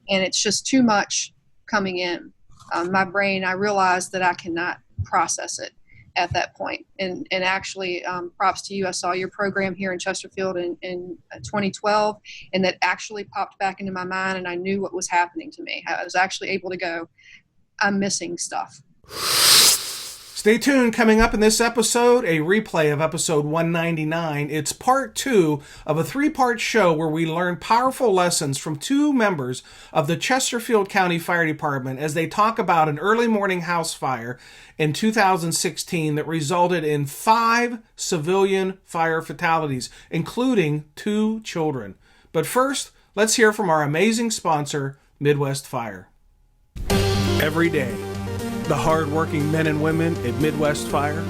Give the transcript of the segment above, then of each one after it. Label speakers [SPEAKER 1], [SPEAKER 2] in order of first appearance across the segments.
[SPEAKER 1] and it's just too much coming in. My brain, I realized that I cannot process it at that point. And actually, props to you. I saw your program here in Chesterfield in 2012, and that actually popped back into my mind, and I knew what was happening to me. I was actually able to go, I'm missing stuff.
[SPEAKER 2] Stay tuned. Coming up in this episode, a replay of episode 199. It's part 2 of a 3-part show where we learn powerful lessons from 2 members of the Chesterfield County Fire Department as they talk about an early morning house fire in 2016 that resulted in 5 civilian fire fatalities, including 2 children. But first, let's hear from our amazing sponsor, Midwest Fire. Every day, the hard-working men and women at Midwest Fire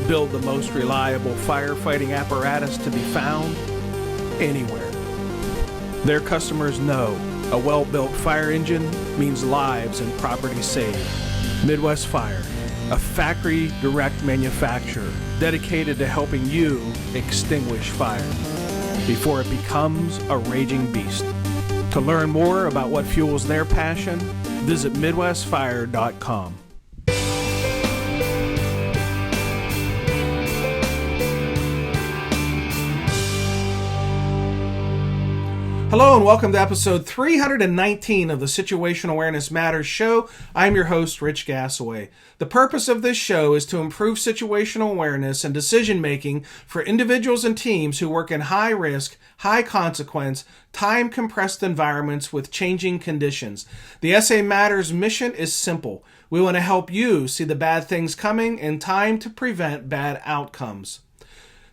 [SPEAKER 2] build the most reliable firefighting apparatus to be found anywhere. Their customers know a well-built fire engine means lives and property saved. Midwest Fire, a factory direct manufacturer dedicated to helping you extinguish fire before it becomes a raging beast. To learn more about what fuels their passion, visit MidwestFire.com. Hello and welcome to episode 319 of the Situational Awareness Matters show. I'm your host, Rich Gassaway. The purpose of this show is to improve situational awareness and decision-making for individuals and teams who work in high-risk, high-consequence, time-compressed environments with changing conditions. The SA Matters mission is simple. We want to help you see the bad things coming in time to prevent bad outcomes.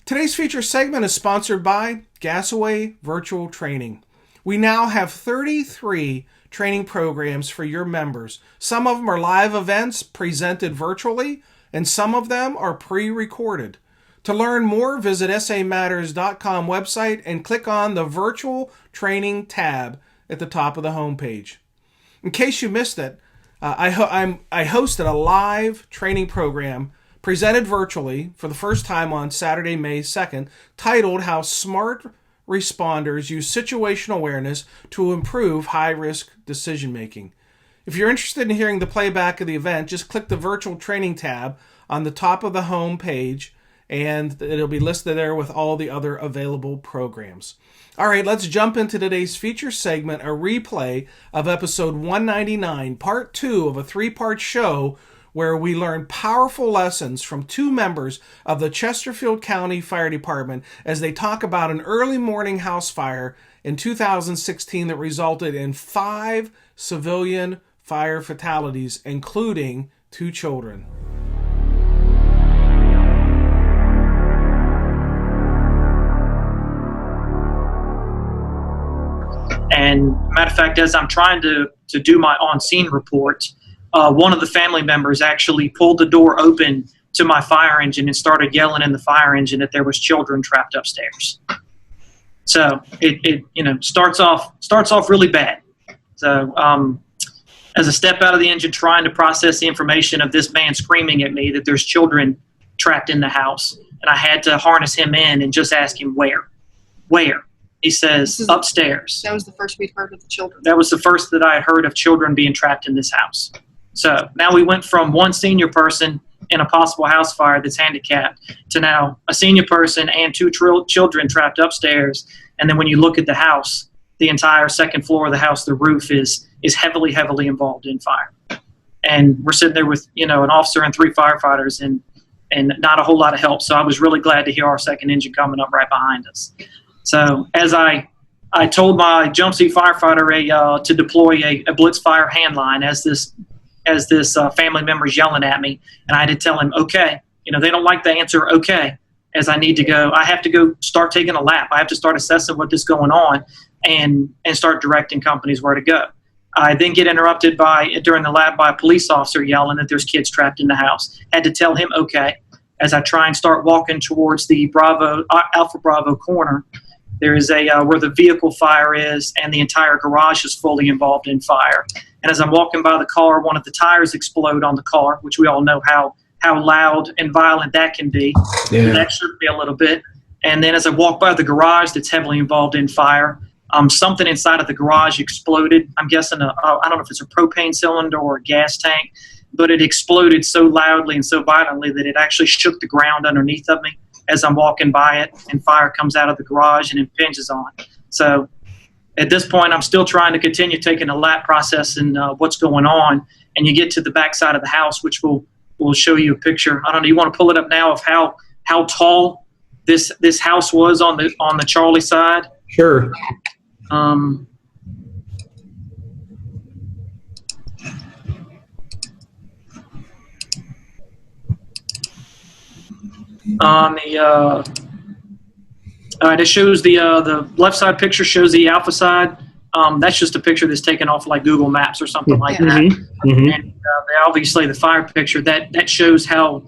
[SPEAKER 2] Today's feature segment is sponsored by Gassaway Virtual Training. We now have 33 training programs for your members. Some of them are live events presented virtually, and some of them are pre-recorded. To learn more, visit samatters.com website and click on the Virtual Training tab at the top of the homepage. In case you missed it, I hosted a live training program presented virtually for the first time on Saturday, May 2nd, titled How Smart Responders Use Situational Awareness to Improve High-Risk Decision-Making. If you're interested in hearing the playback of the event, just click the Virtual Training tab on the top of the home page, and it'll be listed there with all the other available programs. All right, let's jump into today's feature segment, a replay of episode 199, part 2 of a 3-part show where we learn powerful lessons from 2 members of the Chesterfield County Fire Department as they talk about an early morning house fire in 2016 that resulted in 5 civilian fire fatalities, including 2 children.
[SPEAKER 3] And matter of fact, as I'm trying to do my on-scene report, one of the family members actually pulled the door open to my fire engine and started yelling in the fire engine that there was children trapped upstairs. So it starts off really bad. So as I step out of the engine, trying to process the information of this man screaming at me that there's children trapped in the house, and I had to harness him in and just ask him where. He says upstairs.
[SPEAKER 1] That was the first we'd heard of the children.
[SPEAKER 3] That was the first that I had heard of children being trapped in this house. So now we went from one senior person in a possible house fire that's handicapped to now a senior person and 2 children trapped upstairs. And then when you look at the house, the entire second floor of the house, the roof is heavily, heavily involved in fire. And we're sitting there with, an officer and 3 firefighters and not a whole lot of help. So I was really glad to hear our second engine coming up right behind us. So as I told my jump seat firefighter to deploy a blitz fire hand line as this family member's yelling at me, and I had to tell him, okay, they don't like the answer, okay, as I need to go. I have to go start taking a lap. I have to start assessing what is going on and start directing companies where to go. I then get interrupted during the lap by a police officer yelling that there's kids trapped in the house. Had to tell him, okay, as I try and start walking towards the Alpha Bravo corner. There is where the vehicle fire is, and the entire garage is fully involved in fire. And as I'm walking by the car, one of the tires explode on the car, which we all know how loud and violent that can be. Yeah. That shook me a little bit. And then as I walk by the garage that's heavily involved in fire, something inside of the garage exploded. I'm guessing I don't know if it's a propane cylinder or a gas tank, but it exploded so loudly and so violently that it actually shook the ground underneath of me as I'm walking by it, and fire comes out of the garage and impinges on it. So at this point, I'm still trying to continue taking a lap process and what's going on. And you get to the back side of the house, which will show you a picture. I don't know. You want to pull it up now of how tall this house was on the Charlie side?
[SPEAKER 2] Sure.
[SPEAKER 3] On the all right, it shows the left side picture shows the alpha side. That's just a picture that's taken off like Google Maps or something like that.
[SPEAKER 2] Mm-hmm.
[SPEAKER 3] And obviously the fire picture that shows how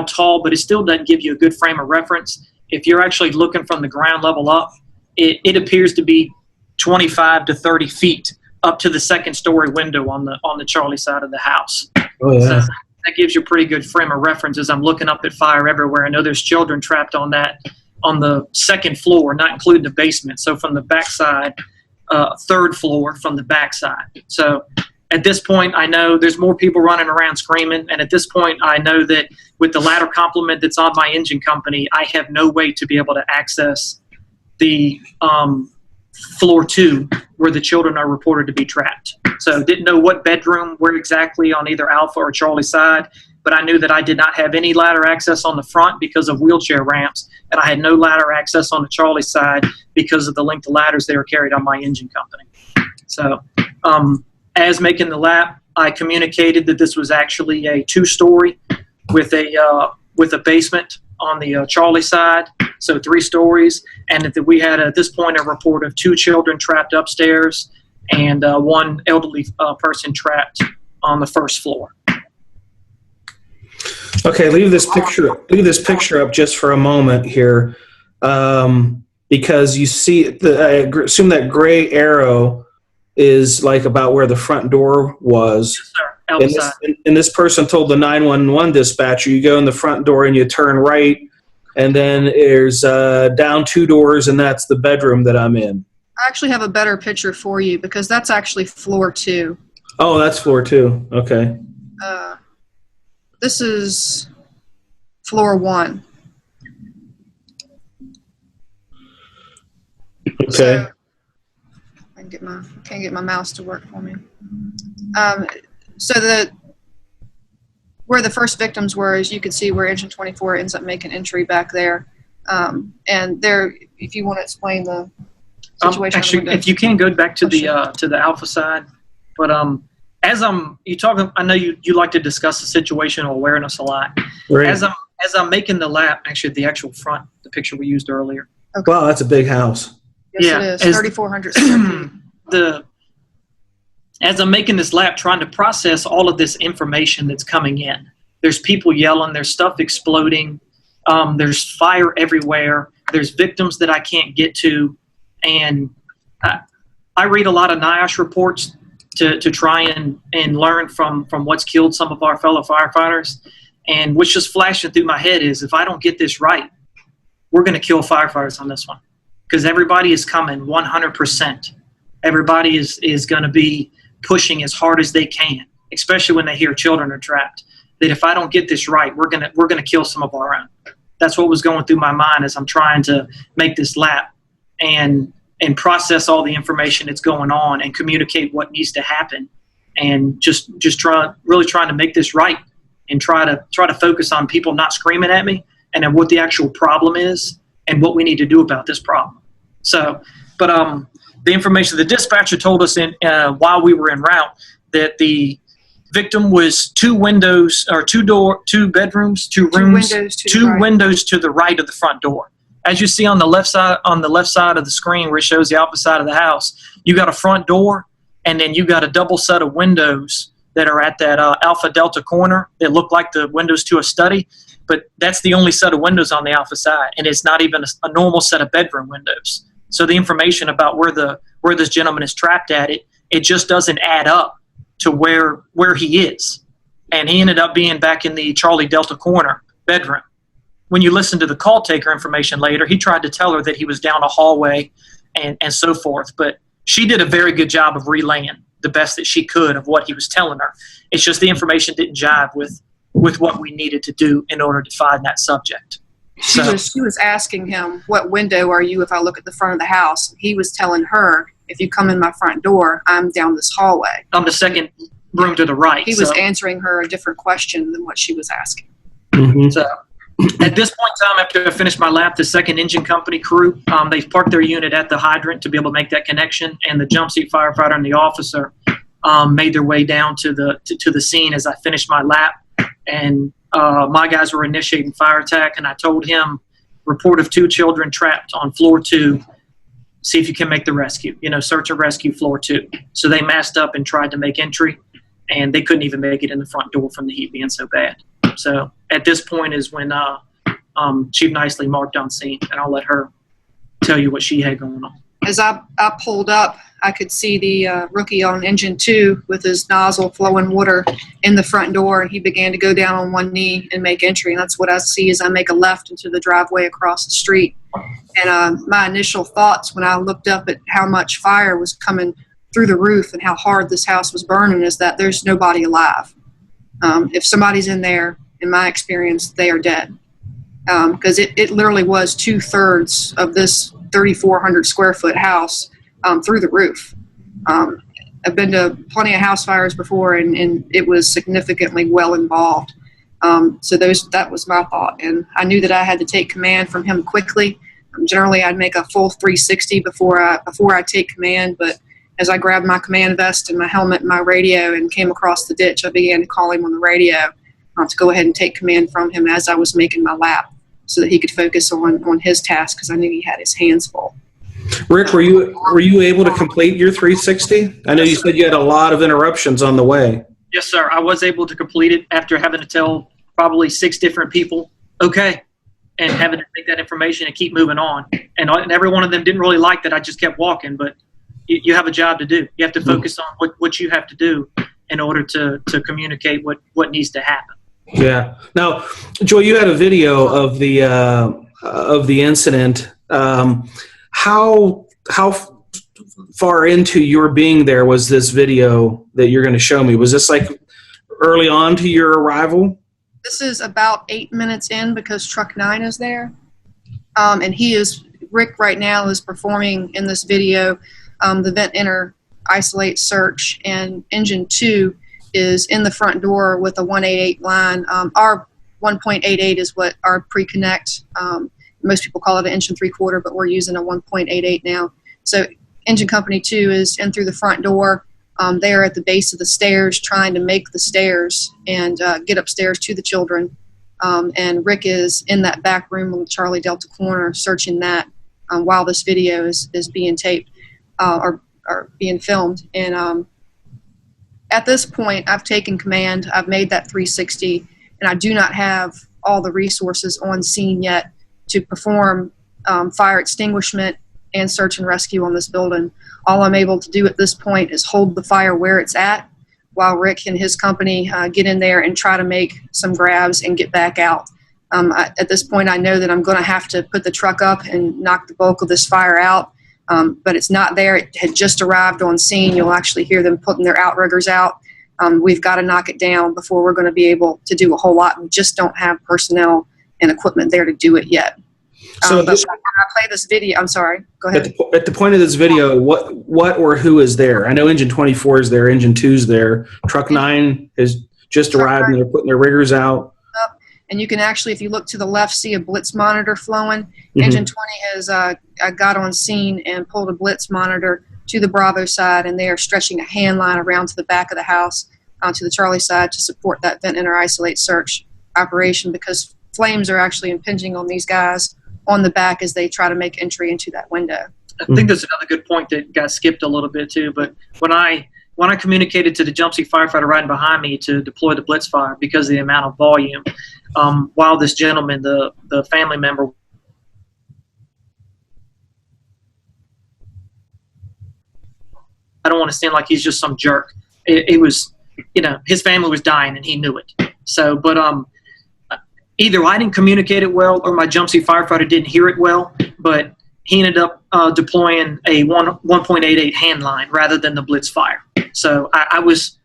[SPEAKER 3] tall, but it still doesn't give you a good frame of reference. If you're actually looking from the ground level up, it appears to be 25 to 30 feet up to the second story window on the Charlie side of the house.
[SPEAKER 2] Oh yeah.
[SPEAKER 3] So that gives you a pretty good frame of reference as I'm looking up at fire everywhere. I know there's children trapped on the second floor, not including the basement. So from the backside, third floor from the backside. So at this point, I know there's more people running around screaming. And at this point, I know that with the ladder complement that's on my engine company, I have no way to be able to access the floor 2 where the children are reported to be trapped. So didn't know what bedroom, where exactly on either Alpha or Charlie side, but I knew that I did not have any ladder access on the front because of wheelchair ramps, and I had no ladder access on the Charlie side because of the length of ladders that were carried on my engine company. So as making the lap, I communicated that this was actually a 2-story with a basement on the Charlie side, so 3 stories, and that we had at this point a report of 2 children trapped upstairs and 1 elderly person trapped on the first floor.
[SPEAKER 2] Okay, leave this picture up just for a moment here, because you see, I assume that gray arrow is like about where the front door was.
[SPEAKER 3] Yes, sir.
[SPEAKER 2] And this person told the 911 dispatcher, you go in the front door and you turn right, and then there's down 2 doors, and that's the bedroom that I'm in.
[SPEAKER 1] I actually have a better picture for you because that's actually floor 2.
[SPEAKER 2] Oh, that's floor 2. Okay.
[SPEAKER 1] This is floor 1.
[SPEAKER 2] Okay.
[SPEAKER 1] So, I can't get my mouse to work for me. So where the first victims were, as you can see, where engine 24 ends up making entry back there, and there, if you want to explain the situation.
[SPEAKER 3] Actually, if you can go back to the Alpha side, but as you talking, I know you like to discuss the situational awareness a lot.
[SPEAKER 2] Right.
[SPEAKER 3] As I'm making the lap, actually the actual front, the picture we used earlier.
[SPEAKER 2] Okay. Wow, that's a big house.
[SPEAKER 1] Yes, it is. 3,400 square feet.
[SPEAKER 3] As I'm making this lap, trying to process all of this information that's coming in. There's people yelling. There's stuff exploding. There's fire everywhere. There's victims that I can't get to, and I read a lot of NIOSH reports to try and learn from what's killed some of our fellow firefighters. And what's just flashing through my head is, if I don't get this right, we're going to kill firefighters on this one, because everybody is coming 100%. Everybody is going to be pushing as hard as they can, especially when they hear children are trapped. That if I don't get this right, we're gonna kill some of our own. That's what was going through my mind as I'm trying to make this lap and process all the information that's going on and communicate what needs to happen, and just really trying to make this right and try to focus on people not screaming at me, and then what the actual problem is and what we need to do about this problem. So, but the information the dispatcher told us while we were en route, that the victim was 2 windows or 2 bedrooms, 2 rooms, 2 windows to the right of the front door. As you see on the left side of the screen where it shows the opposite side of the house, you got a front door, and then you got a double set of windows that are at that Alpha Delta corner that look like the windows to a study, but that's the only set of windows on the Alpha side, and it's not even a normal set of bedroom windows. So the information about where this gentleman is trapped at, it just doesn't add up to where he is. And he ended up being back in the Charlie Delta corner bedroom. When you listen to the call taker information later, he tried to tell her that he was down a hallway and so forth. But she did a very good job of relaying the best that she could of what he was telling her. It's just the information didn't jive with what we needed to do in order to find that subject.
[SPEAKER 1] She was asking him, what window are you if I look at the front of the house? He was telling her, if you come in my front door, I'm down this hallway.
[SPEAKER 3] I'm the second room to the right.
[SPEAKER 1] He was answering her a different question than what she was asking.
[SPEAKER 2] Mm-hmm.
[SPEAKER 3] So at this point in time, after I finished my lap, the second engine company crew, they parked their unit at the hydrant to be able to make that connection, and the jump seat firefighter and the officer made their way down to the scene as I finished my lap. And my guys were initiating fire attack, and I told him, report of 2 children trapped on floor 2. See if you can make the rescue, search and rescue floor 2. So they masked up and tried to make entry, and they couldn't even make it in the front door from the heat being so bad. So at this point is when Chief Nicely marked on scene, and I'll let her tell you what she had going on.
[SPEAKER 1] As I pulled up, I could see the rookie on engine 2 with his nozzle flowing water in the front door, and he began to go down on one knee and make entry. And that's what I see as I make a left into the driveway across the street. And my initial thoughts when I looked up at how much fire was coming through the roof and how hard this house was burning is that there's nobody alive. If somebody's in there, in my experience, they are dead. Because it literally was 2/3 of this 3,400 square foot house through the roof. I've been to plenty of house fires before, and it was significantly well involved. So that was my thought, and I knew that I had to take command from him quickly. Generally, I'd make a full 360 before I take command, but as I grabbed my command vest and my helmet and my radio and came across the ditch, I began to call him on the radio to go ahead and take command from him as I was making my lap, so that he could focus on his task, because I knew he had his hands full.
[SPEAKER 2] Rick, were you able to complete your 360? I know you said you had a lot of interruptions on the way.
[SPEAKER 3] Yes, sir. I was able to complete it after having to tell probably 6 different people, okay, and having to take that information and keep moving on. And every one of them didn't really like that I just kept walking, but you have a job to do. You have to focus on what you have to do in order to communicate what needs to happen.
[SPEAKER 2] Yeah. Now, Joy, you had a video of the incident. How far into your being there was this video that you're going to show me? Was this like early on to your arrival?
[SPEAKER 1] This is about 8 minutes in, because truck 9 is there. And Rick right now is performing in this video the vent enter isolate search, and engine 2 is in the front door with a 188 line. Our 1.88 is what our pre-connect, most people call it an 1 3/4, but we're using a 1.88 now. So engine company 2 is in through the front door. They're at the base of the stairs trying to make the stairs and get upstairs to the children. And Rick is in that back room on the Charlie Delta corner searching that while this video is being taped or being filmed. And at this point, I've taken command. I've made that 360, and I do not have all the resources on scene yet to perform fire extinguishment and search and rescue on this building. All I'm able to do at this point is hold the fire where it's at while Rick and his company get in there and try to make some grabs and get back out. At this point, I know that I'm going to have to put the truck up and knock the bulk of this fire out, but it's not there. It had just arrived on scene. You'll actually hear them putting their outriggers out. We've got to knock it down before we're going to be able to do a whole lot. We just don't have personnel and equipment there to do it yet. But when I play this video, I'm sorry, go ahead.
[SPEAKER 2] At the point of this video, what or who is there? I know engine 24 is there, engine 2 is there, truck 9 has just arrived and they're putting their riggers out.
[SPEAKER 1] And you can actually, if you look to the left, see a blitz monitor flowing. Mm-hmm. Engine 20 has got on scene and pulled a blitz monitor to the Bravo side, and they are stretching a hand line around to the back of the house to the Charlie side to support that vent enter isolate search operation, because flames are actually impinging on these guys on the back as they try to make entry into that window.
[SPEAKER 3] I think that's another good point that got skipped a little bit too. But when I communicated to the jump seat firefighter riding behind me to deploy the blitz fire because of the amount of volume, while this gentleman, the family member, I don't want to seem like he's just some jerk. It was, his family was dying and he knew it. So, but either I didn't communicate it well or my jump seat firefighter didn't hear it well, but he ended up deploying a 1.88 hand line rather than the blitz fire. So I was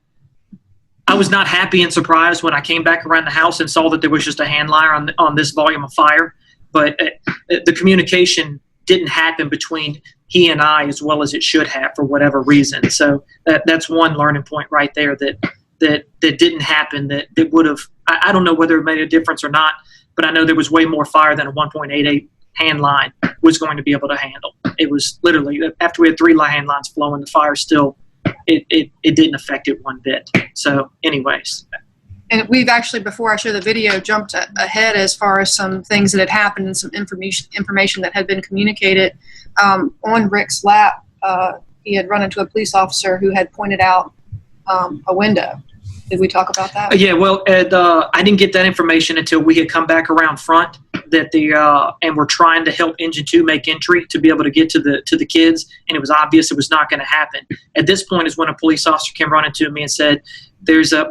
[SPEAKER 3] not happy and surprised when I came back around the house and saw that there was just a hand line on this volume of fire. But the communication didn't happen between he and I as well as it should have for whatever reason. So that's one learning point right there that didn't happen, that would have, I don't know whether it made a difference or not, but I know there was way more fire than a 1.88 hand line was going to be able to handle. It was literally, after we had 3 hand lines flowing, the fire still, it didn't affect it one bit. So anyways.
[SPEAKER 1] And we've actually, before I show the video, jumped ahead as far as some things that had happened and some information that had been communicated. On Rick's lap, he had run into a police officer who had pointed out a window. Did we talk about that?
[SPEAKER 3] Yeah, well, I didn't get that information until we had come back around front and we're trying to help Engine 2 make entry to be able to get to the kids, and it was obvious it was not going to happen. At this point is when a police officer came running to me and said,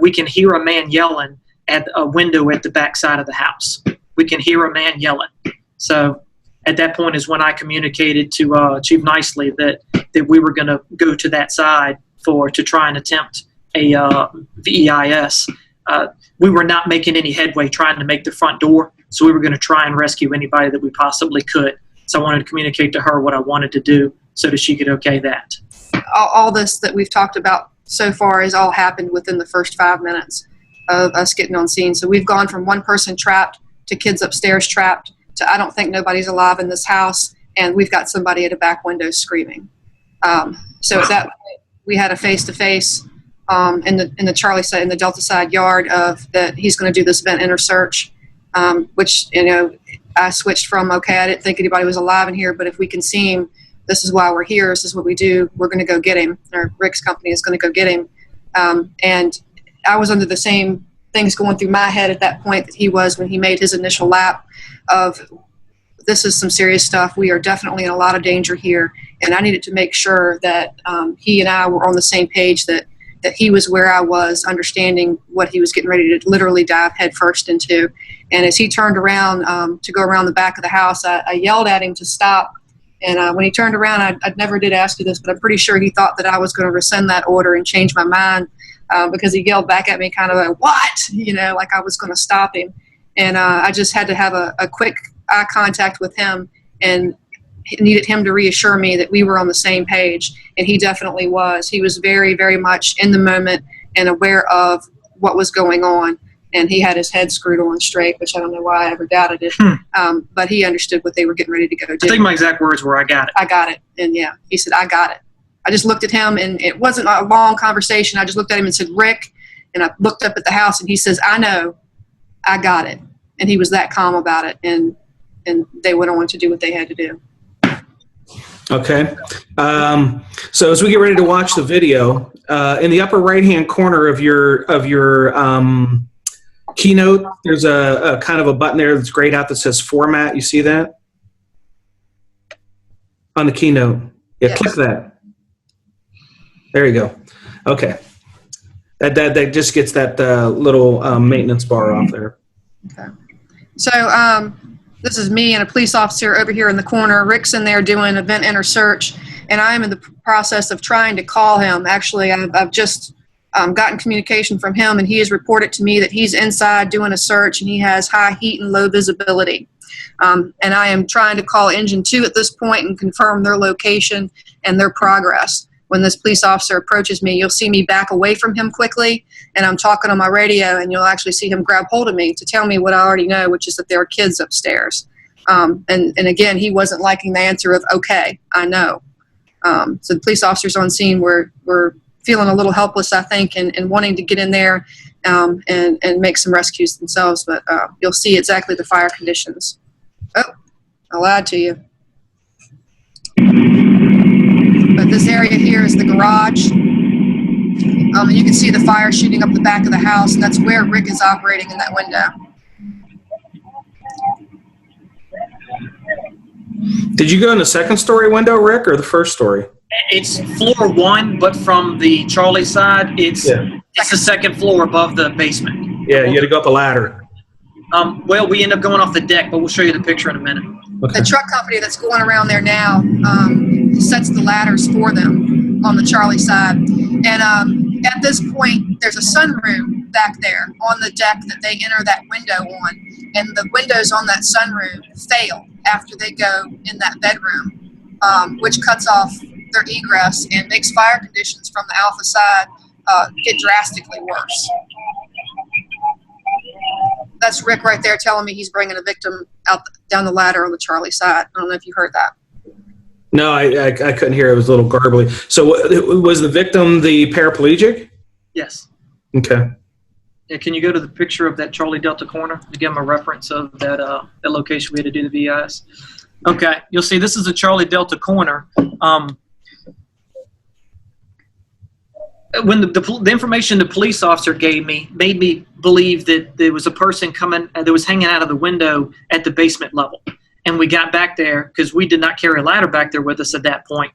[SPEAKER 3] we can hear a man yelling at a window at the back side of the house. We can hear a man yelling. So at that point is when I communicated to Chief Nicely that we were going to go to that side to try and attempt a VEIS. We were not making any headway trying to make the front door, so we were going to try and rescue anybody that we possibly could. So I wanted to communicate to her what I wanted to do so that she could okay that.
[SPEAKER 1] All this that we've talked about so far has all happened within the first 5 minutes of us getting on scene. So we've gone from one person trapped to kids upstairs trapped to I don't think nobody's alive in this house, and we've got somebody at a back window screaming. So at that point, we had a face-to-face in the Charlie side, in the Delta side yard of that he's going to do this vent enter search, which, I switched from, okay, I didn't think anybody was alive in here, but if we can see him, this is why we're here. This is what we do. We're going to go get him. Or Rick's company is going to go get him. And I was under the same things going through my head at that point that he was when he made his initial lap of, this is some serious stuff. We are definitely in a lot of danger here. And I needed to make sure that he and I were on the same page, that he was where I was, understanding what he was getting ready to literally dive headfirst into. And as he turned around to go around the back of the house, I yelled at him to stop. And when he turned around, I never did ask you this, but I'm pretty sure he thought that I was going to rescind that order and change my mind because he yelled back at me kind of like, what? Like I was going to stop him. And I just had to have a quick eye contact with him and needed him to reassure me that we were on the same page. And he definitely was. He was very, very much in the moment and aware of what was going on. And he had his head screwed on straight, which I don't know why I ever doubted it. But he understood what they were getting ready to go do.
[SPEAKER 3] I think my exact words were, I got it.
[SPEAKER 1] I got it. And yeah, he said, I got it. I just looked at him, and it wasn't a long conversation. I just looked at him and said, Rick, and I looked up at the house, and he says, I know, I got it. And he was that calm about it. And they went on to do what they had to do.
[SPEAKER 2] Okay. So as we get ready to watch the video, in the upper right-hand corner of your keynote, there's a kind of a button there that's grayed out that says format. You see that? On the keynote. Yeah, yes. Click that. There you go. Okay. That just gets that little maintenance bar off there.
[SPEAKER 1] Okay. So this is me and a police officer over here in the corner. Rick's in there doing a vent enter search, and I'm in the process of trying to call him. Actually, I've just gotten communication from him, and he has reported to me that he's inside doing a search, and he has high heat and low visibility. And I am trying to call Engine 2 at this point and confirm their location and their progress. When this police officer approaches me, you'll see me back away from him quickly, and I'm talking on my radio, and you'll actually see him grab hold of me to tell me what I already know, which is that there are kids upstairs. And again, he wasn't liking the answer of, okay, I know. So the police officers on scene were feeling a little helpless, I think, and wanting to get in there and make some rescues themselves. But you'll see exactly the fire conditions. Oh, I lied to you. But this area here is the garage. And you can see the fire shooting up the back of the house, and that's where Rick is operating in that window.
[SPEAKER 2] Did you go in the second story window, Rick, or the first story?
[SPEAKER 3] It's floor 1, but from the Charlie side, it's the second floor above the basement.
[SPEAKER 2] Yeah, you had to go up a ladder.
[SPEAKER 3] Well, we end up going off the deck, but we'll show you the picture in a minute.
[SPEAKER 2] Okay.
[SPEAKER 1] The truck company that's going around there now sets the ladders for them on the Charlie side. And at this point, there's a sunroom back there on the deck that they enter that window on. And the windows on that sunroom fail after they go in that bedroom, which cuts off their egress and makes fire conditions from the Alpha side get drastically worse. That's Rick right there telling me he's bringing a victim down the ladder on the Charlie side. I don't know if you heard that.
[SPEAKER 2] No, I couldn't hear. It was a little garbly. So was the victim the paraplegic?
[SPEAKER 3] Yes.
[SPEAKER 2] Okay.
[SPEAKER 3] Yeah, can you go to the picture of that Charlie Delta corner to give them a reference of that location we had to do the VIS? Okay, you'll see this is a Charlie Delta corner. When the information the police officer gave me made me believe that there was a person coming that was hanging out of the window at the basement level. And we got back there because we did not carry a ladder back there with us at that point.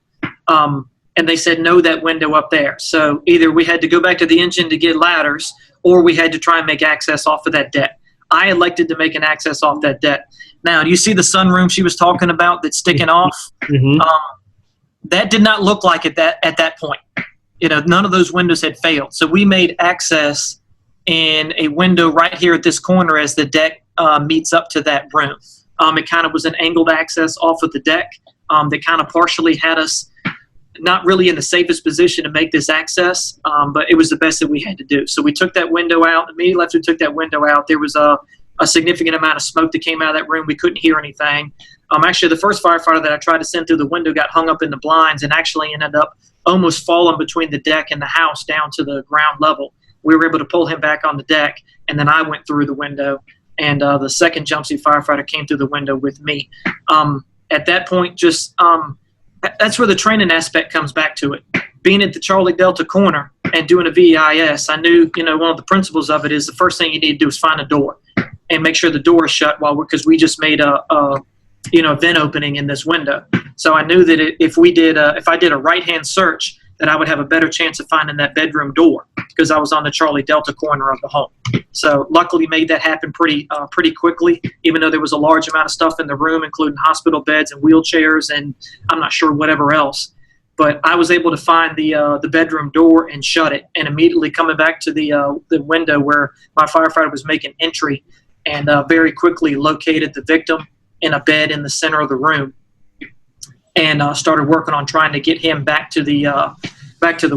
[SPEAKER 3] And they said, no, that window up there. So either we had to go back to the engine to get ladders, or we had to try and make access off of that deck. I elected to make an access off that deck. Now, do you see the sunroom she was talking about that's sticking off?
[SPEAKER 2] Mm-hmm.
[SPEAKER 3] That did not look like it at that point. None of those windows had failed. So we made access in a window right here at this corner as the deck meets up to that room. It kind of was an angled access off of the deck that kind of partially had us not really in the safest position to make this access, but it was the best that we had to do. So we took that window out. Immediately after we took that window out, there was a significant amount of smoke that came out of that room. We couldn't hear anything. Actually, the first firefighter that I tried to send through the window got hung up in the blinds and actually ended up almost falling between the deck and the house down to the ground level. We were able to pull him back on the deck, and then I went through the window, and the second jump seat firefighter came through the window with me. At that point, that's where the training aspect comes back to it. Being at the Charlie Delta corner and doing a VIS, I knew, one of the principles of it is the first thing you need to do is find a door and make sure the door is shut because we just made a vent opening in this window. So I knew that if I did a right-hand search, that I would have a better chance of finding that bedroom door because I was on the Charlie Delta corner of the home. So luckily made that happen pretty quickly, even though there was a large amount of stuff in the room, including hospital beds and wheelchairs and I'm not sure whatever else. But I was able to find the bedroom door and shut it, and immediately coming back to the window where my firefighter was making entry, and very quickly located the victim in a bed in the center of the room, and started working on trying to get him back to the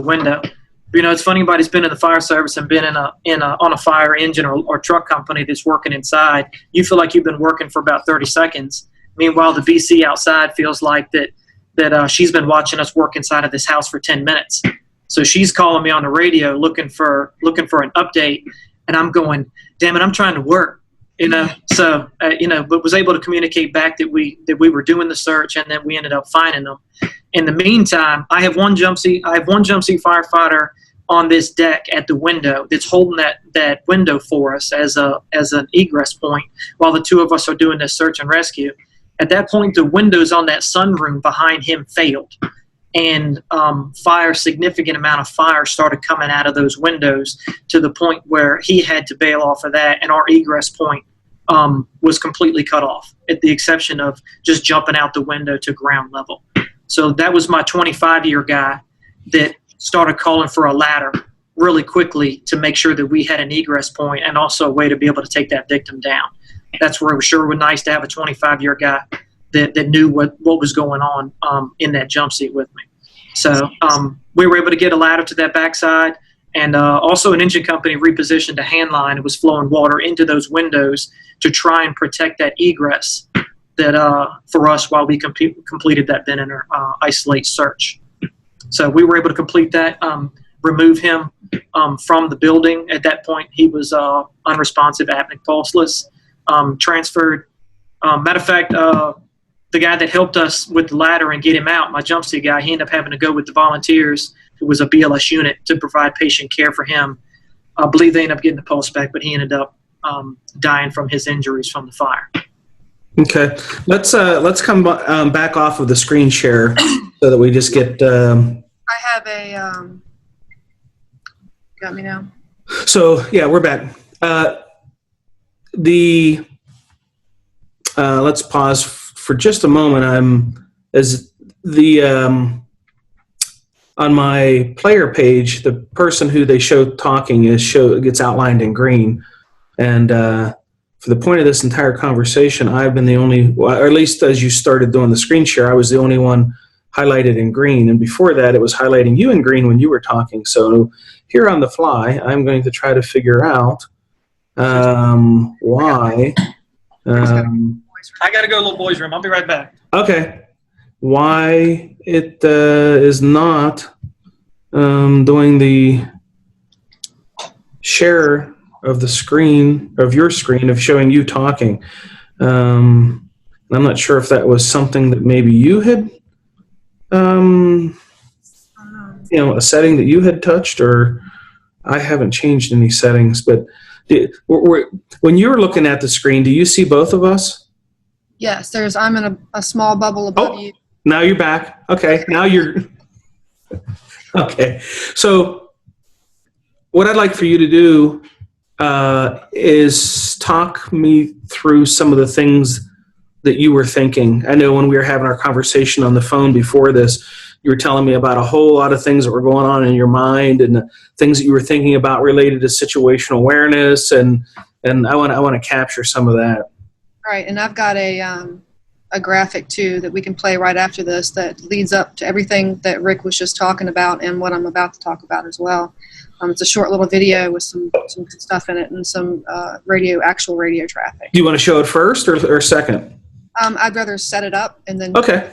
[SPEAKER 3] window. It's funny about he's been in the fire service and been on a fire engine or truck company that's working inside. You feel like you've been working for about 30 seconds. Meanwhile, the BC outside feels like that she's been watching us work inside of this house for 10 minutes. So she's calling me on the radio looking for an update, and I'm going, damn it, I'm trying to work. But was able to communicate back that we were doing the search, and then we ended up finding them. In the meantime, I have one jump seat firefighter on this deck at the window that's holding that window for us as an egress point while the two of us are doing this search and rescue. At that point, the windows on that sunroom behind him failed, and significant amount of fire started coming out of those windows to the point where he had to bail off of that, and our egress point was completely cut off, at the exception of just jumping out the window to ground level. So that was my 25-year guy that started calling for a ladder really quickly to make sure that we had an egress point and also a way to be able to take that victim down. That's where it was sure nice to have a 25-year guy that knew what was going on in that jump seat with me. So we were able to get a ladder to that backside, and also an engine company repositioned a hand line. It was flowing water into those windows to try and protect that egress that for us while we completed that bin and isolate search. So we were able to complete that, remove him from the building. At that point, he was unresponsive, apneic pulseless, transferred. Matter of fact, the guy that helped us with the ladder and get him out, my jump seat guy, he ended up having to go with the volunteers. It was a BLS unit to provide patient care for him. I believe they ended up getting the pulse back, but he ended up dying from his injuries from the fire.
[SPEAKER 2] Okay, let's come back off of the screen share so that we just get.
[SPEAKER 1] I have a. Got me now.
[SPEAKER 2] So yeah, we're back. Let's pause for just a moment, on my player page, the person who they show talking gets outlined in green. And for the point of this entire conversation, I've been the only, or at least as you started doing the screen share, I was the only one highlighted in green. And before that, it was highlighting you in green when you were talking. So here on the fly, I'm going to try to figure out why.
[SPEAKER 3] I got to go to little boy's room. I'll be right back.
[SPEAKER 2] Okay. Why it is not doing the share of the screen, of your screen, of showing you talking. I'm not sure if that was something that maybe you had, a setting that you had touched, or I haven't changed any settings. But when you're looking at the screen, do you see both of us?
[SPEAKER 1] Yes, I'm in a small bubble above you.
[SPEAKER 2] Now you're back. Okay, now you're... Okay, so what I'd like for you to do is talk me through some of the things that you were thinking. I know when we were having our conversation on the phone before this, you were telling me about a whole lot of things that were going on in your mind and the things that you were thinking about related to situational awareness, and I want to capture some of that.
[SPEAKER 1] Right, and I've got a graphic too that we can play right after this that leads up to everything that Rick was just talking about and what I'm about to talk about as well. It's a short little video with some good stuff in it and some actual radio traffic.
[SPEAKER 2] Do you want to show it first or second?
[SPEAKER 1] I'd rather set it up and then.
[SPEAKER 2] Okay.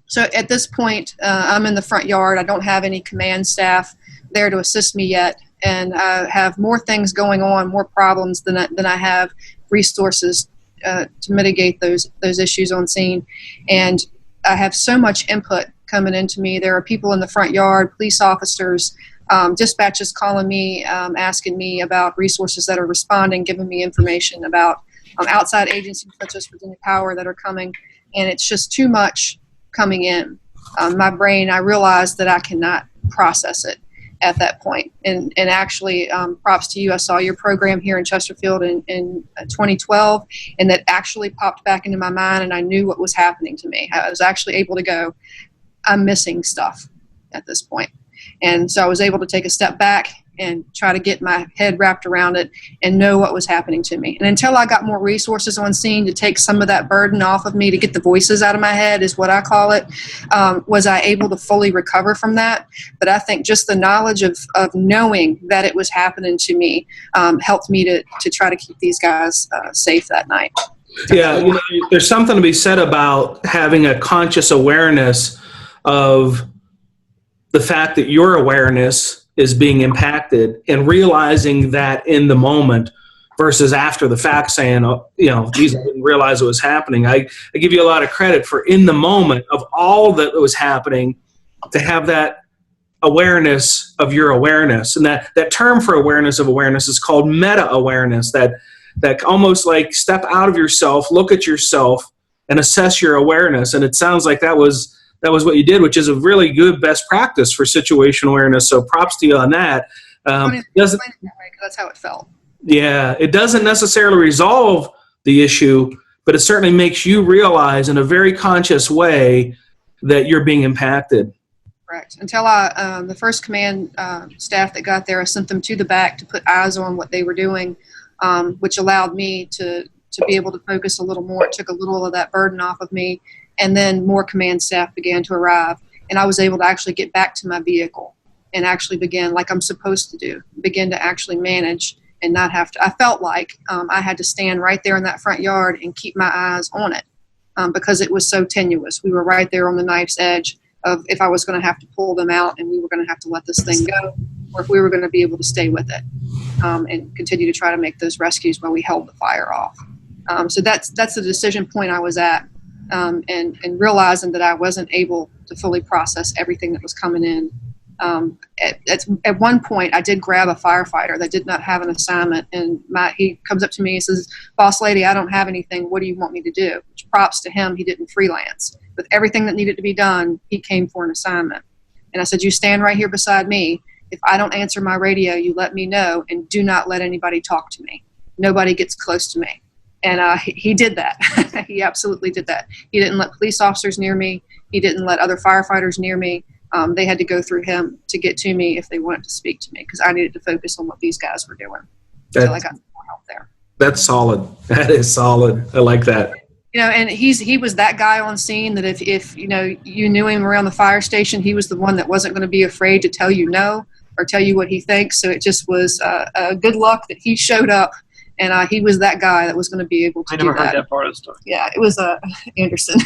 [SPEAKER 1] So at this point, I'm in the front yard. I don't have any command staff there to assist me yet, and I have more things going on, more problems than I have resources to mitigate those issues on scene. And I have so much input coming into me. There are people in the front yard, police officers, dispatches calling me, asking me about resources that are responding, giving me information about outside agencies such as Virginia Power that are coming, and it's just too much coming in. My brain, I realized that I cannot process it at that point. And actually, props to you. I saw your program here in Chesterfield in 2012, and that actually popped back into my mind, and I knew what was happening to me. I was actually able to go, I'm missing stuff at this point. And so I was able to take a step back and try to get my head wrapped around it and know what was happening to me. And until I got more resources on scene to take some of that burden off of me, to get the voices out of my head is what I call it, was I able to fully recover from that. But I think just the knowledge of knowing that it was happening to me helped me to try to keep these guys safe that night.
[SPEAKER 2] Yeah, there's something to be said about having a conscious awareness of the fact that your awareness is being impacted, and realizing that in the moment versus after the fact saying, oh, geez, I didn't realize it was happening. I give you a lot of credit for in the moment of all that was happening to have that awareness of your awareness. And that term for awareness of awareness is called meta-awareness, that almost like step out of yourself, look at yourself, and assess your awareness. And it sounds like that was what you did, which is a really good best practice for situational awareness. So props to you on that.
[SPEAKER 1] That's how it felt.
[SPEAKER 2] Yeah, it doesn't necessarily resolve the issue, but it certainly makes you realize in a very conscious way that you're being impacted.
[SPEAKER 1] Correct. Until the first command staff that got there, I sent them to the back to put eyes on what they were doing, which allowed me to be able to focus a little more. It took a little of that burden off of me. And then more command staff began to arrive, and I was able to actually get back to my vehicle and actually begin, like I'm supposed to do, begin to actually manage and not have to. I felt like I had to stand right there in that front yard and keep my eyes on it because it was so tenuous. We were right there on the knife's edge of if I was going to have to pull them out and we were going to have to let this thing go, or if we were going to be able to stay with it and continue to try to make those rescues while we held the fire off. So that's the decision point I was at. And realizing that I wasn't able to fully process everything that was coming in. At one point, I did grab a firefighter that did not have an assignment, and he comes up to me and says, "Boss lady, I don't have anything. What do you want me to do?" Which props to him, he didn't freelance. With everything that needed to be done, he came for an assignment. And I said, "You stand right here beside me. If I don't answer my radio, you let me know, and do not let anybody talk to me. Nobody gets close to me." And he did that. He absolutely did that. He didn't let police officers near me. He didn't let other firefighters near me. They had to go through him to get to me if they wanted to speak to me, because I needed to focus on what these guys were doing. So I got more help there.
[SPEAKER 2] That's solid. That is solid. I like that.
[SPEAKER 1] And he was that guy on scene that if you knew him around the fire station, he was the one that wasn't going to be afraid to tell you no or tell you what he thinks. So it just was good luck that he showed up, and he was that guy that was going to be able to do that. I never heard
[SPEAKER 3] that part of the story.
[SPEAKER 1] Yeah, it was Anderson.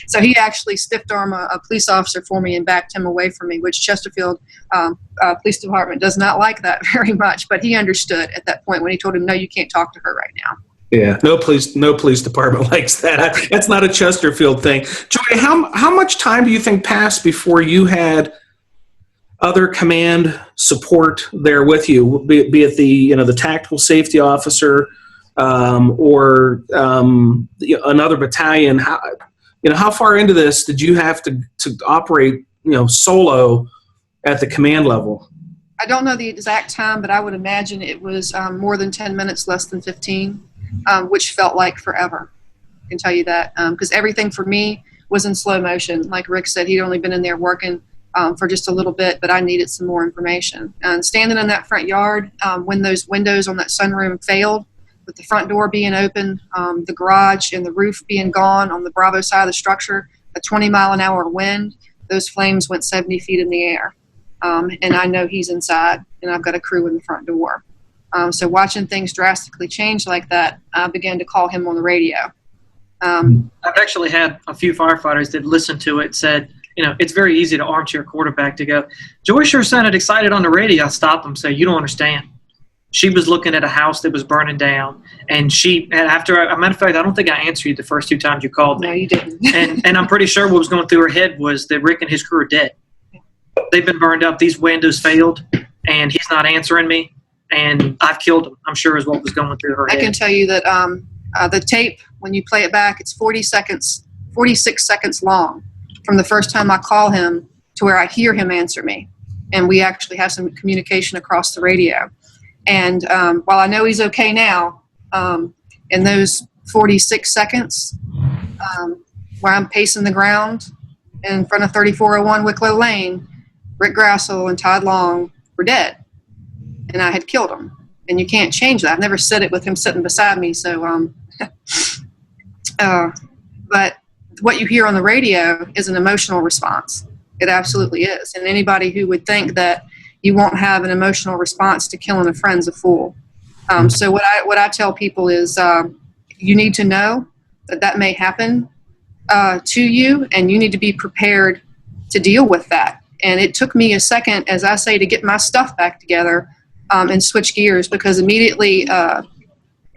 [SPEAKER 1] So he actually stiffed arm a police officer for me and backed him away from me, which Chesterfield Police Department does not like that very much. But he understood at that point when he told him, no, you can't talk to her right now.
[SPEAKER 2] Yeah, no police department likes that. That's not a Chesterfield thing. Joy, how much time do you think passed before you had other command support there with you, be it the tactical safety officer or another battalion? How far into this did you have to operate solo at the command level?
[SPEAKER 1] I don't know the exact time, but I would imagine it was more than 10 minutes, less than 15. Which felt like forever. I can tell you that, because everything for me was in slow motion. Like Rick said, he'd only been in there working for just a little bit, but I needed some more information. And standing in that front yard, when those windows on that sunroom failed, with the front door being open, the garage and the roof being gone on the Bravo side of the structure, a 20-mile-an-hour wind, those flames went 70 feet in the air. And I know he's inside, and I've got a crew in the front door. So watching things drastically change like that, I began to call him on the radio.
[SPEAKER 3] I've actually had a few firefighters that listened to it said, it's very easy to armchair quarterback to go, Joy sure sounded excited on the radio. I stopped them and said, you don't understand. She was looking at a house that was burning down, and after a matter of fact, I don't think I answered you the first 2 times you called me.
[SPEAKER 1] No, you didn't.
[SPEAKER 3] and I'm pretty sure what was going through her head was that Rick and his crew are dead. They've been burned up. These windows failed, and he's not answering me. And I've killed him, I'm sure, is what was going through her head.
[SPEAKER 1] I can tell you that the tape, when you play it back, it's 46 seconds long from the first time I call him to where I hear him answer me. And we actually have some communication across the radio. And while I know he's okay now, in those 46 seconds where I'm pacing the ground in front of 3401 Wicklow Lane, Rick Grassel and Todd Long were dead. And I had killed him. And you can't change that. I've never said it with him sitting beside me. So, but what you hear on the radio is an emotional response. It absolutely is. And anybody who would think that you won't have an emotional response to killing a friend's a fool. So what I tell people is you need to know that may happen to you, and you need to be prepared to deal with that. And it took me a second, as I say, to get my stuff back together and switch gears, because immediately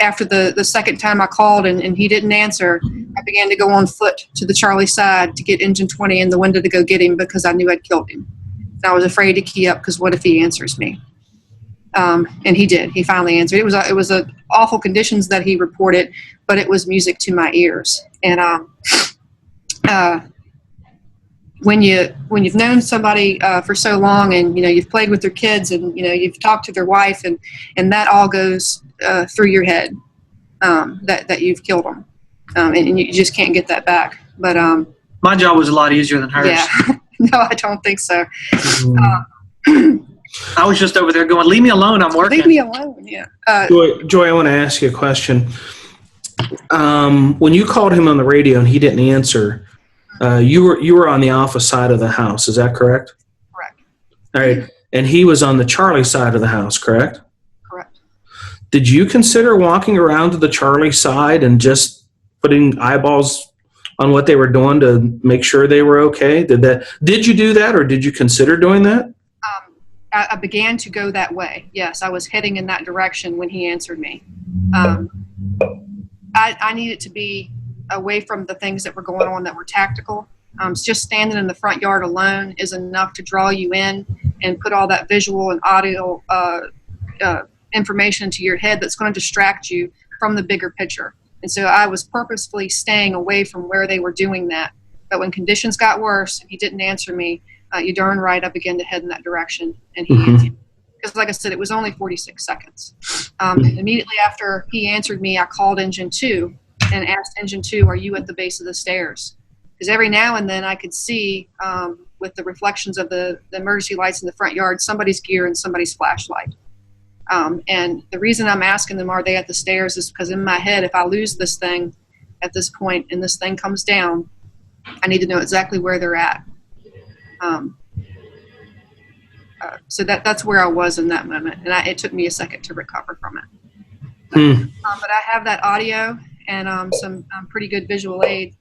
[SPEAKER 1] after the second time I called and he didn't answer, I began to go on foot to the Charlie side to get engine 20 in the window to go get him, because I knew I'd killed him. And I was afraid to key up, because what if he answers me? And he did. He finally answered. It was awful conditions that he reported, but it was music to my ears. And when you've known somebody for so long, and you've played with their kids, and you've talked to their wife, and that all goes through your head, that you've killed them, and you just can't get that back. But
[SPEAKER 3] my job was a lot easier than hers.
[SPEAKER 1] Yeah, no, I don't think so.
[SPEAKER 3] I was just over there going, "Leave me alone, I'm working."
[SPEAKER 1] Leave me alone. Yeah.
[SPEAKER 2] Joy, I want to ask you a question. When you called him on the radio and he didn't answer, you were on the Alpha side of the house. Is that correct?
[SPEAKER 1] Correct.
[SPEAKER 2] All right. And he was on the Charlie side of the house, correct?
[SPEAKER 1] Correct.
[SPEAKER 2] Did you consider walking around to the Charlie side and just putting eyeballs on what they were doing to make sure they were okay? Did you do that, or did you consider doing that?
[SPEAKER 1] I began to go that way. Yes, I was heading in that direction when he answered me. I needed to be away from the things that were going on that were tactical. Just standing in the front yard alone is enough to draw you in and put all that visual and audio information into your head that's going to distract you from the bigger picture. And so I was purposefully staying away from where they were doing that. But when conditions got worse and he didn't answer me, you darn right I began to head in that direction, and he answered. because like I said, it was only 46 seconds. Immediately after he answered me, I called Engine 2 and asked Engine 2, are you at the base of the stairs? Because every now and then I could see with the reflections of the emergency lights in the front yard, somebody's gear and somebody's flashlight. And the reason I'm asking them, are they at the stairs, is because in my head, if I lose this thing at this point and this thing comes down, I need to know exactly where they're at. So that's where I was in that moment. And it took me a second to recover from it. But I have that audio and some pretty good visual aid.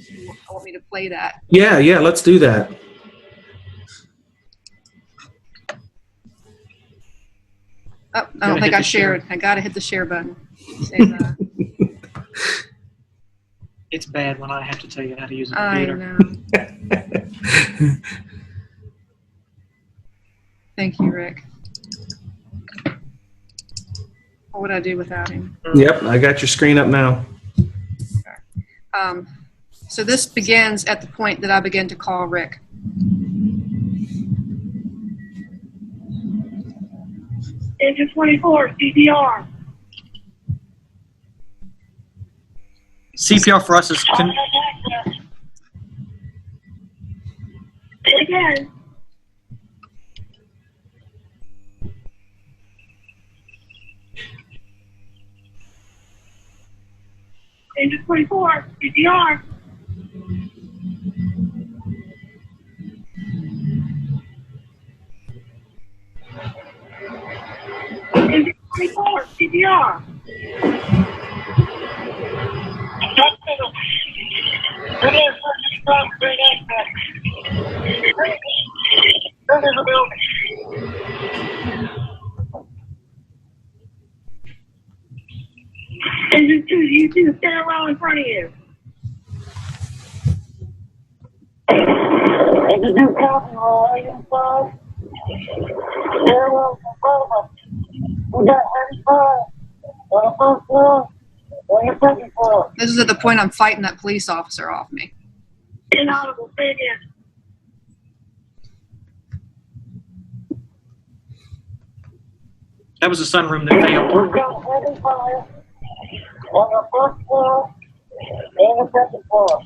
[SPEAKER 1] You want me to play that?
[SPEAKER 2] Yeah, let's do that.
[SPEAKER 1] Oh, I don't think I shared. I got to hit the share button. Save that.
[SPEAKER 3] It's bad when I have to tell you how to use a
[SPEAKER 1] I
[SPEAKER 3] computer.
[SPEAKER 1] know. Thank you, Rick. What would I do without him?
[SPEAKER 2] Yep, I got your screen up now.
[SPEAKER 1] So this begins at the point that I begin to call Rick.
[SPEAKER 4] Engine 24, CPR.
[SPEAKER 3] CPR for us is
[SPEAKER 4] Say it again. Engine 24, CPR. Engine 24, CPR. Engine 2, you see the stairwell in front of you. Engine 2, copy, right inside. Stairwell in front of us. We got heavy fire on the first floor, on the second floor.
[SPEAKER 1] This is at the point I'm fighting that police officer off me.
[SPEAKER 4] Inaudible, say again.
[SPEAKER 3] that was the sunroom that failed.
[SPEAKER 4] We've got heavy fire on the first floor and the second floor.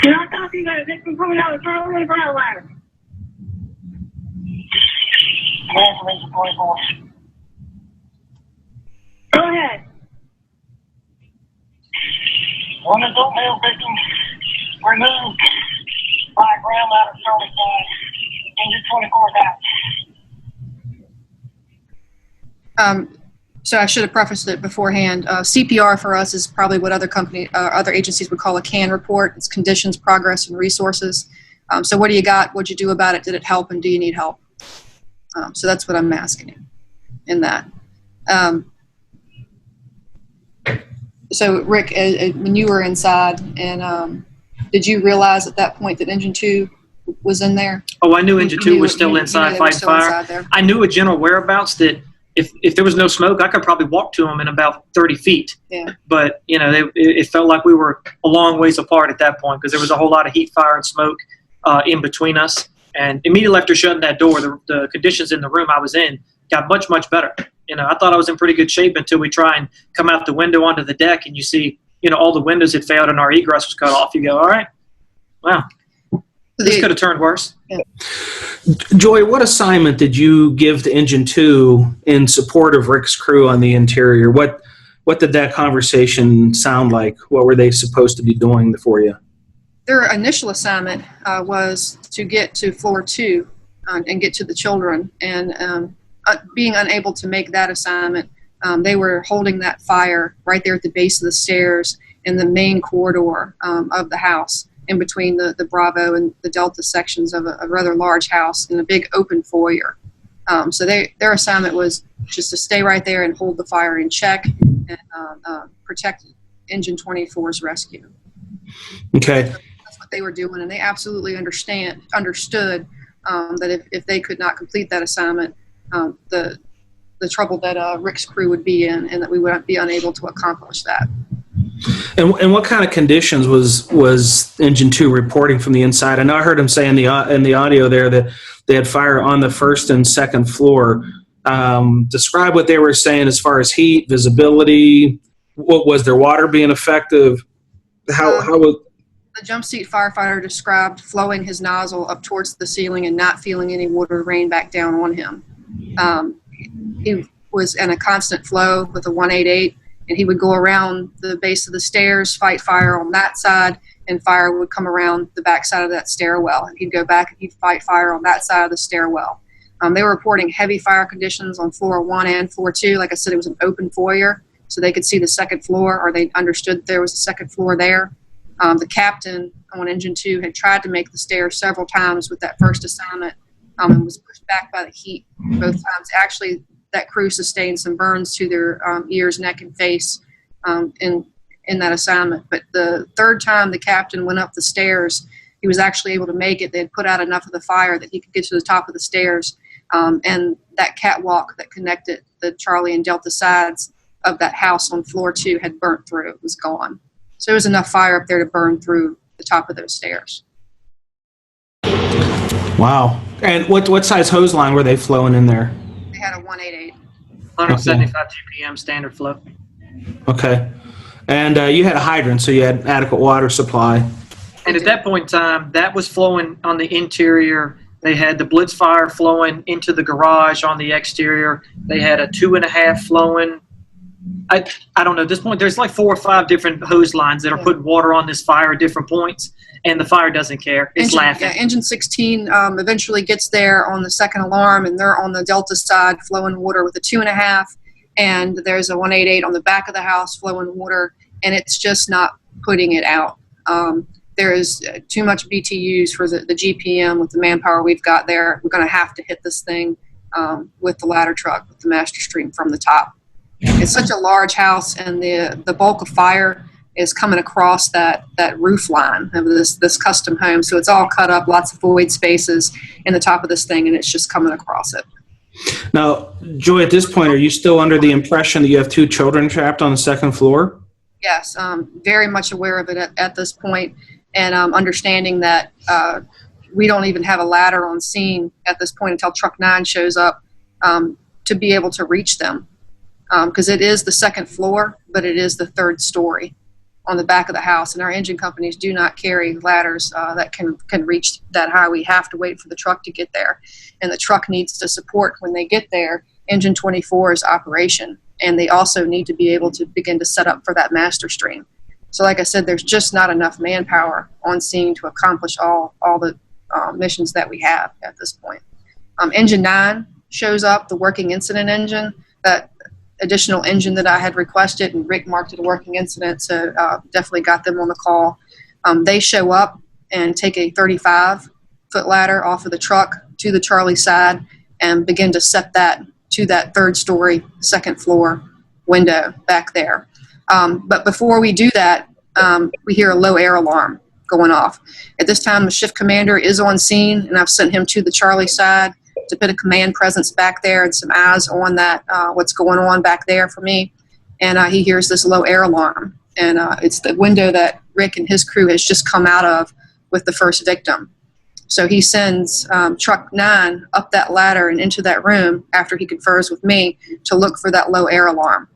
[SPEAKER 4] Can I talk to you guys? They can coming out of the front of the ground ladder. Go ahead. One adult male victim removed by ground ladder certified. Engine 24 down.
[SPEAKER 1] So I should have prefaced it beforehand. CPR for us is probably what other agencies would call a CAN report. It's conditions, progress, and resources. So what do you got? What'd you do about it? Did it help? And do you need help? So that's what I'm asking you in that. So Rick, when you were inside, and did you realize at that point that Engine 2 was in there?
[SPEAKER 3] Oh, I knew Engine 2 was still inside fighting fire. I knew a general whereabouts that if there was no smoke, I could probably walk to them in about 30 feet.
[SPEAKER 1] Yeah.
[SPEAKER 3] But, you know, it felt like we were a long ways apart at that point because there was a whole lot of heat, fire, and smoke in between us. And immediately after shutting that door, the conditions in the room I was in got much, much better. You know, I thought I was in pretty good shape until we try and come out the window onto the deck and you see, you know, all the windows had failed and our egress was cut off. You go, all right, wow, this could have turned worse.
[SPEAKER 1] Yeah.
[SPEAKER 2] Joy, what assignment did you give to Engine 2 in support of Rick's crew on the interior? What did that conversation sound like? What were they supposed to be doing for you?
[SPEAKER 1] Their initial assignment was to get to floor 2 and get to the children. And being unable to make that assignment, they were holding that fire right there at the base of the stairs in the main corridor of the house, in between the Bravo and the Delta sections of a rather large house in a big open foyer. So their assignment was just to stay right there and hold the fire in check and protect Engine 24's rescue.
[SPEAKER 2] Okay.
[SPEAKER 1] So that's what they were doing, and they absolutely understood that if they could not complete that assignment, the the trouble that Rick's crew would be in, and that we would be unable to accomplish that.
[SPEAKER 2] And what kind of conditions was Engine 2 reporting from the inside? I know I heard him say in the audio there that they had fire on the first and second floor. Describe what they were saying as far as heat, visibility. What was their water being effective? How was
[SPEAKER 1] the jump seat firefighter described flowing his nozzle up towards the ceiling and not feeling any water rain back down on him. He was in a constant flow with a 188, and he would go around the base of the stairs, fight fire on that side, and fire would come around the back side of that stairwell. And he'd go back and he'd fight fire on that side of the stairwell. They were reporting heavy fire conditions on floor 1 and floor 2. Like I said, it was an open foyer, so they could see the second floor, or they understood there was a second floor there. The captain on Engine 2 had tried to make the stairs several times with that first assignment, and was pushed back by the heat both times. Actually, that crew sustained some burns to their ears, neck, and face in that assignment. But the third time the captain went up the stairs, he was actually able to make it. They had put out enough of the fire that he could get to the top of the stairs, and that catwalk that connected the Charlie and Delta sides of that house on floor 2 had burnt through. It was gone. So there was enough fire up there to burn through the top of those stairs.
[SPEAKER 2] Wow. And what size hose line were they flowing in there?
[SPEAKER 1] They had a 188.
[SPEAKER 3] 175 GPM standard flow.
[SPEAKER 2] Okay. And you had a hydrant, so you had adequate water supply.
[SPEAKER 3] And at that point in time, that was flowing on the interior. They had the blitz fire flowing into the garage on the exterior. They had a 2.5 flowing. I don't know. At this point, there's like 4 or 5 different hose lines that are putting water on this fire at different points, and the fire doesn't care. It's laughing.
[SPEAKER 1] Yeah, Engine 16 eventually gets there on the second alarm, and they're on the Delta side flowing water with a 2.5, and there's a 188 on the back of the house flowing water, and it's just not putting it out. There is too much BTUs for the GPM with the manpower we've got there. We're going to have to hit this thing with the ladder truck, with the master stream from the top. It's such a large house, and the bulk of fire is coming across that roof line of this custom home. So it's all cut up, lots of void spaces in the top of this thing, and it's just coming across it.
[SPEAKER 2] Now, Joy, at this point, are you still under the impression that you have 2 children trapped on the second floor?
[SPEAKER 1] Yes, very much aware of it at this point, and understanding that we don't even have a ladder on scene at this point until Truck 9 shows up to be able to reach them. Because it is the second floor, but it is the third story on the back of the house, and our engine companies do not carry ladders that can reach that high. We have to wait for the truck to get there, and the truck needs to support when they get there Engine 24's operation, and they also need to be able to begin to set up for that master stream. So like I said, there's just not enough manpower on scene to accomplish all the missions that we have at this point. Engine 9 shows up, the working incident engine, that additional engine that I had requested, and Rick marked it a working incident, so definitely got them on the call. They show up and take a 35-foot ladder off of the truck to the Charlie side and begin to set that to that third story, second floor window back there. But before we do that, we hear a low air alarm going off. At this time, the shift commander is on scene, and I've sent him to the Charlie side to put a command presence back there and some eyes on that, what's going on back there for me. And he hears this low air alarm. And it's the window that Rick and his crew has just come out of with the first victim. So he sends Truck 9 up that ladder and into that room after he confers with me to look for that low air alarm.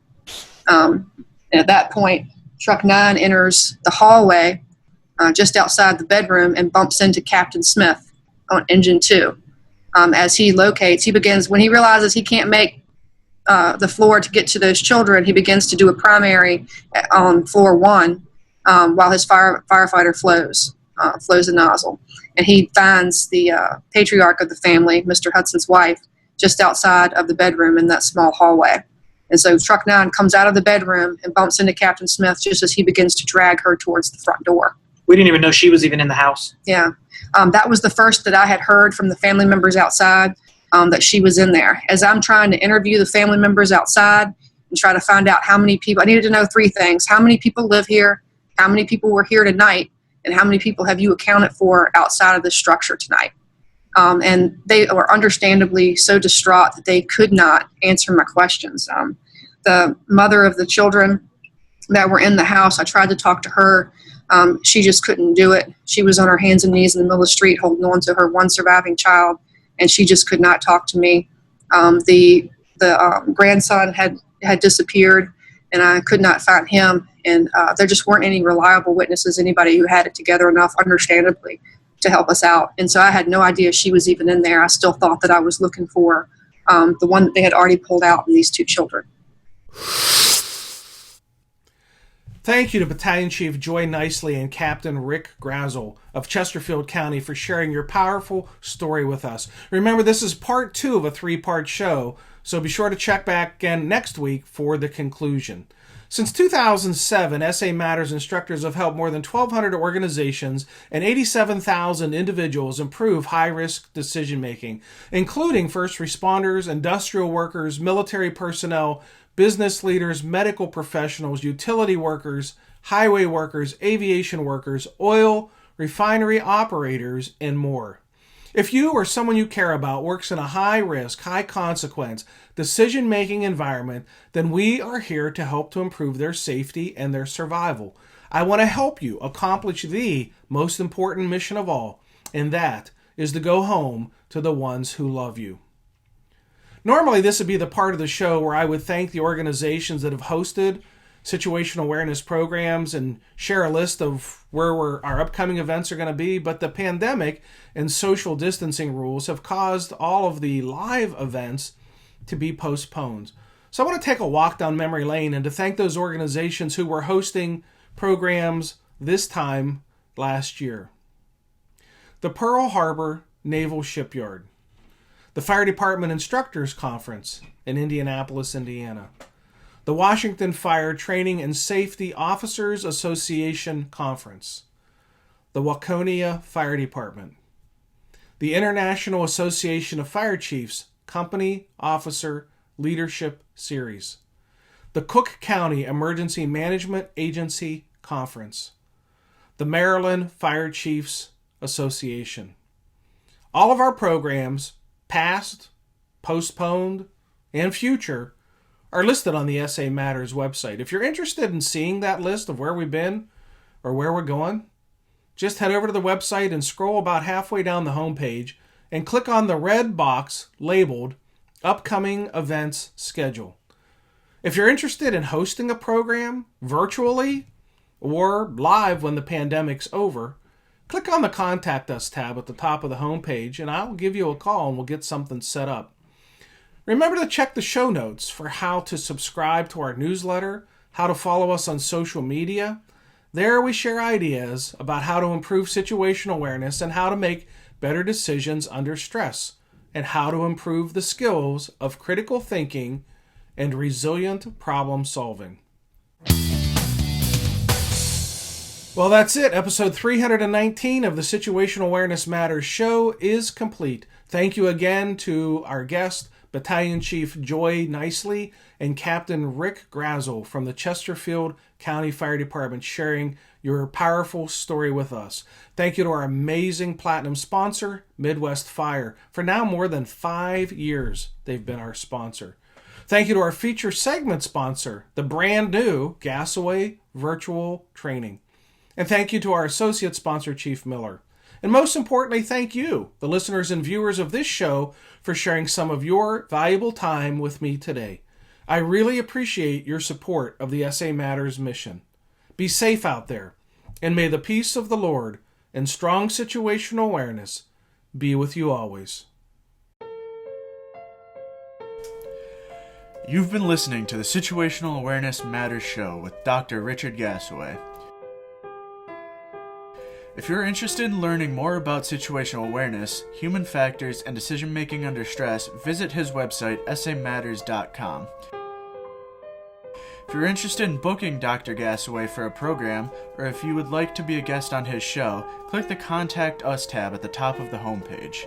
[SPEAKER 1] And at that point, Truck 9 enters the hallway just outside the bedroom and bumps into Captain Smith on Engine 2. As he locates, when he realizes he can't make the floor to get to those children, he begins to do a primary on floor 1 while his firefighter flows a nozzle. And he finds the patriarch of the family, Mr. Hudson's wife, just outside of the bedroom in that small hallway. And so Truck 9 comes out of the bedroom and bumps into Captain Smith just as he begins to drag her towards the front door.
[SPEAKER 3] We didn't even know she was even in the house.
[SPEAKER 1] Yeah. That was the first that I had heard from the family members outside, that she was in there. As I'm trying to interview the family members outside and try to find out how many people, I needed to know 3 things. How many people live here? How many people were here tonight? And how many people have you accounted for outside of this structure tonight? And they were understandably so distraught that they could not answer my questions. The mother of the children that were in the house, I tried to talk to her. She just couldn't do it. She was on her hands and knees in the middle of the street holding on to her one surviving child, and she just could not talk to me. The grandson had disappeared, and I could not find him. And there just weren't any reliable witnesses, anybody who had it together enough, understandably, to help us out. And so I had no idea she was even in there. I still thought that I was looking for the one that they had already pulled out, and these two children.
[SPEAKER 2] Thank you to Battalion Chief Joy Nicely and Captain Rick Grazel of Chesterfield County for sharing your powerful story with us. Remember, this is part 2 of a 3-part show, so be sure to check back again next week for the conclusion. Since 2007, SA Matters instructors have helped more than 1,200 organizations and 87,000 individuals improve high-risk decision-making, including first responders, industrial workers, military personnel, business leaders, medical professionals, utility workers, highway workers, aviation workers, oil, refinery operators, and more. If you or someone you care about works in a high-risk, high-consequence, decision-making environment, then we are here to help to improve their safety and their survival. I want to help you accomplish the most important mission of all, and that is to go home to the ones who love you. Normally, this would be the part of the show where I would thank the organizations that have hosted situational awareness programs and share a list of where our upcoming events are going to be, but the pandemic and social distancing rules have caused all of the live events to be postponed. So I want to take a walk down memory lane and to thank those organizations who were hosting programs this time last year. The Pearl Harbor Naval Shipyard, the Fire Department Instructors Conference in Indianapolis, Indiana, the Washington Fire Training and Safety Officers Association Conference, the Waconia Fire Department, the International Association of Fire Chiefs Company Officer Leadership Series, the Cook County Emergency Management Agency Conference, the Maryland Fire Chiefs Association. All of our programs, past, postponed, and future, are listed on the SA Matters website. If you're interested in seeing that list of where we've been or where we're going, just head over to the website and scroll about halfway down the homepage and click on the red box labeled Upcoming Events Schedule. If you're interested in hosting a program virtually or live when the pandemic's over, click on the Contact Us tab at the top of the homepage and I'll give you a call and we'll get something set up. Remember to check the show notes for how to subscribe to our newsletter, how to follow us on social media. There we share ideas about how to improve situational awareness and how to make better decisions under stress, and how to improve the skills of critical thinking and resilient problem solving. Well, that's it. Episode 319 of the Situational Awareness Matters show is complete. Thank you again to our guest, Battalion Chief Joy Nicely and Captain Rick Grazel from the Chesterfield County Fire Department sharing your powerful story with us. Thank you to our amazing platinum sponsor, Midwest Fire. For now more than 5 years, they've been our sponsor. Thank you to our feature segment sponsor, the brand new Gasaway Virtual Training. And thank you to our associate sponsor, Chief Miller. And most importantly, thank you, the listeners and viewers of this show, for sharing some of your valuable time with me today. I really appreciate your support of the SA Matters mission. Be safe out there, and may the peace of the Lord and strong situational awareness be with you always.
[SPEAKER 5] You've been listening to the Situational Awareness Matters show with Dr. Richard Gasaway. If you're interested in learning more about situational awareness, human factors, and decision-making under stress, visit his website, samatters.com. If you're interested in booking Dr. Gasaway for a program, or if you would like to be a guest on his show, click the Contact Us tab at the top of the homepage.